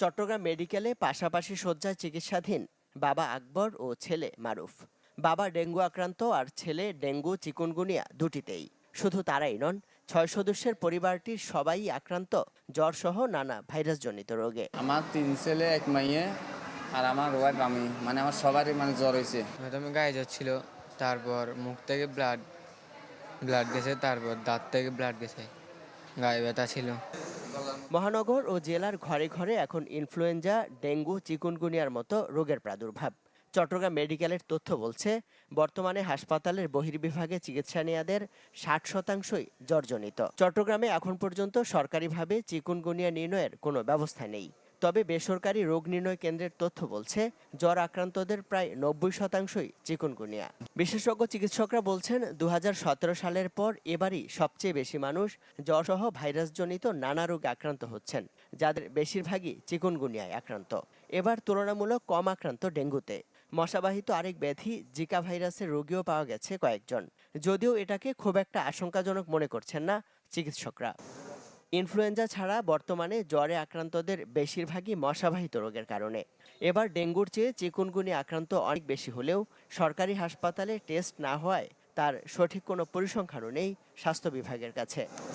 চট্টগ্রাম মেডিকেলে পাশাপাশি শয্যায় চিকিৎসাধীন বাবা আকবর ও ছেলে মারুফ। বাবা ডেঙ্গু আক্রান্ত আর ছেলে ডেঙ্গু চিকুনগুনিয়া দুটিতেই। শুধু তারাই নন, 6 সদস্যের পরিবারটির সবাই আক্রান্ত জ্বরসহ নানা ভাইরাসজনিত রোগে। আমার 3 ছেলে 1 মেয়ে আর আমার ওয়াইফ আমি, আমার সবারই জ্বর হয়েছে। প্রথমে গায়ে যাচ্ছিল, তারপর মুখ থেকে ব্লাড ব্লাড গেছে, তারপর দাঁত থেকে ব্লাড গেছে, গায়ে ব্যথা ছিল। মহানগর ও জেলার ঘরে ঘরে এখন ইনফ্লুয়েঞ্জা, ডেঙ্গু, চিকুনগুনিয়ার মতো রোগের প্রাদুর্ভাব। চট্টগ্রাম মেডিকেলের তথ্য বলছে, বর্তমানে হাসপাতালের বহির্বিভাগে চিকিৎসা নেওয়াদের 60%ই জ্বরজনিত। চট্টগ্রামে এখন পর্যন্ত সরকারিভাবে চিকুনগুনিয়া নির্ণয়ের কোনো ব্যবস্থা নেই। তবে বেসরকারি রোগ নির্ণয় কেন্দ্রের তথ্য বলছে, জ্বর আক্রান্তদের প্রায় 90%ই চিকুনগুনিয়া। বিশেষজ্ঞ চিকিৎসকরা বলছেন, 2017 সালের পর এবারই সবচেয়ে বেশি মানুষ জ্বরসহ ভাইরাসজনিত নানা রোগে আক্রান্ত হচ্ছেন, যাদের বেশিরভাগই চিকুনগুনিয়ায় আক্রান্ত। এবার তুলনামূলক কম আক্রান্ত ডেঙ্গুতে। মশাবাহিত আরেক ব্যাধি জিকা ভাইরাসের রোগীও পাওয়া গেছে কয়েকজন, যদিও এটাকে খুব একটা আশঙ্কাজনক মনে করছেন না চিকিৎসকরা। ইনফ্লুয়েঞ্জা ছাড়া বর্তমানে জ্বরে আক্রান্তদের বেশিরভাগই মশাবাহিত রোগের কারণে। এবার ডেঙ্গুর চেয়ে চিকুনগুনিয়া আক্রান্ত অনেক বেশি হলেও সরকারি হাসপাতালে টেস্ট না হওয়ায় তার সঠিক কোনো পরিসংখ্যানও নেই স্বাস্থ্য বিভাগের কাছে।